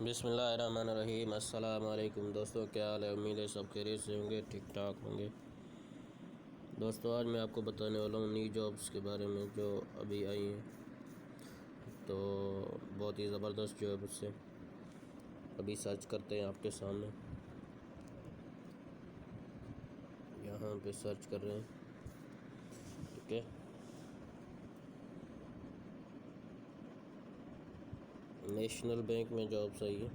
बिस्मिल्लाहिर्रहमानिर्रहीम। अस्सलाम वालेकुम दोस्तों, क्या हाल है? उम्मीद है सब खैरियत से होंगे, ठीक ठाक होंगे। दोस्तों, आज मैं आपको बताने वाला हूँ न्यू जॉब्स के बारे में जो अभी आई हैं। तो बहुत ही ज़बरदस्त जॉब्स है, अभी सर्च करते हैं आपके सामने। यहाँ पे सर्च कर रहे हैं, ठीक है। नेशनल बैंक में जॉब्स आई है।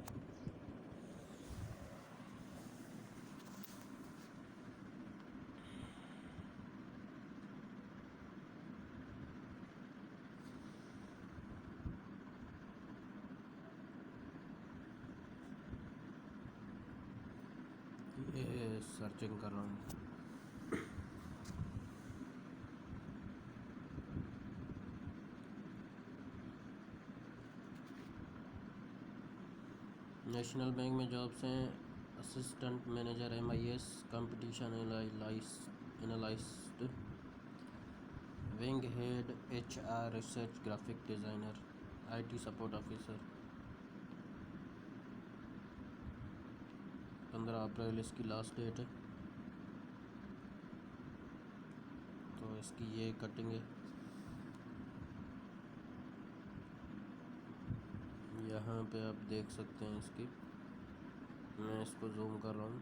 ये सर्चिंग कर रहा हूँ। नेशनल बैंक में जॉब्स हैं assistant manager MIS, competition analyst, wing head HR, research, graphic designer, IT support officer. 15 अप्रैल इसकी लास्ट डेट है। तो इसकी ये कटिंग है। यहाँ पे आप देख सकते हैं इसकी, मैं इसको जूम कर रहा हूँ।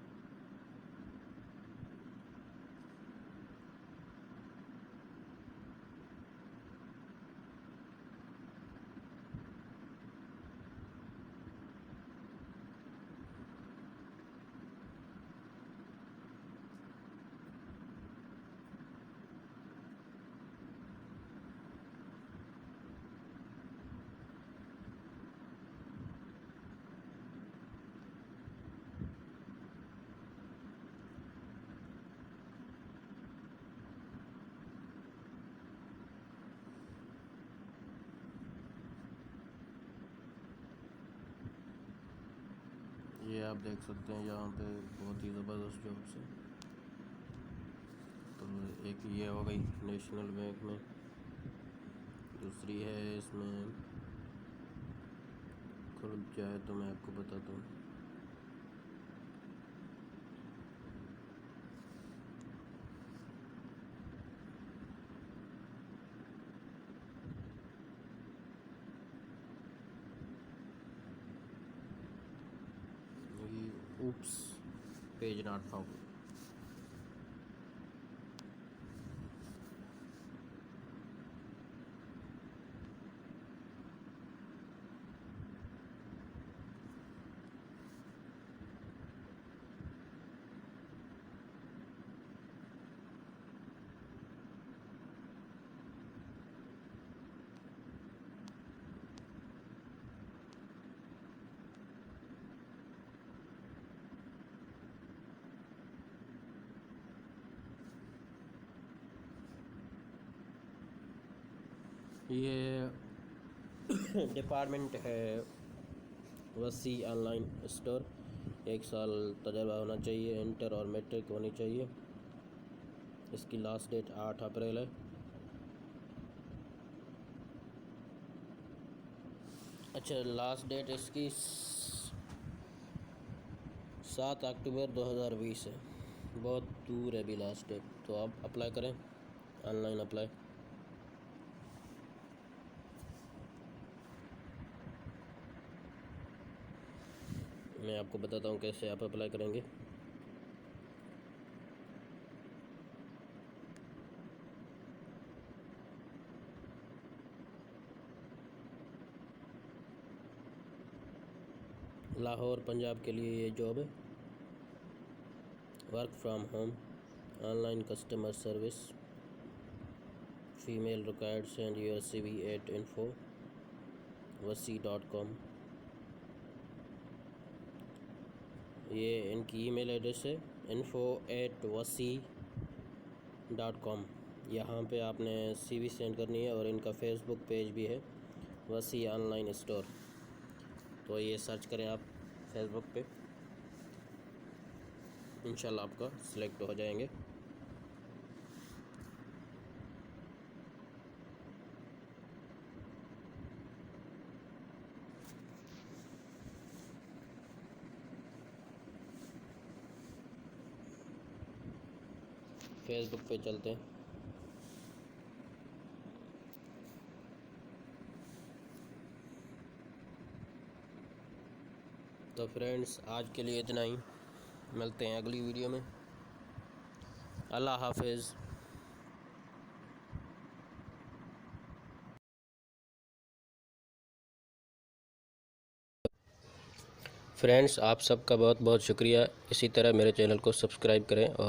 ये आप देख सकते हैं, यहाँ पे बहुत ही ज़बरदस्त जॉब्स है। तो एक ये हो गई नेशनल बैंक में, दूसरी है इसमें, खुल जाए तो मैं आपको बताता हूँ। Oops, page not found. ये डिपार्टमेंट है वसी ऑनलाइन स्टोर। 1 साल तजर्बा होना चाहिए, इंटर और मैट्रिक होनी चाहिए। इसकी लास्ट डेट 8 अप्रैल है। अच्छा, लास्ट डेट इसकी 7 अक्टूबर 2020 है, बहुत दूर है अभी लास्ट डेट। तो आप अप्लाई करें, ऑनलाइन अप्लाई। मैं आपको बताता हूँ कैसे आप अप्लाई करेंगे। लाहौर पंजाब के लिए ये जॉब है। Work from home, online customer service, female required, send your CV at info@wasi.com। ये इनकी ईमेल एड्रेस है info@wasi.com। यहाँ पे आपने CV सेंड करनी है और इनका फेसबुक पेज भी है, वसी ऑनलाइन स्टोर। तो ये सर्च करें आप फेसबुक पे, इंशाल्लाह आपका सिलेक्ट हो जाएंगे। फेसबुक पे चलते हैं। तो फ्रेंड्स, आज के लिए इतना ही। मिलते हैं अगली वीडियो में। अल्लाह हाफिज़। फ्रेंड्स, आप सबका बहुत बहुत शुक्रिया। इसी तरह मेरे चैनल को सब्सक्राइब करें और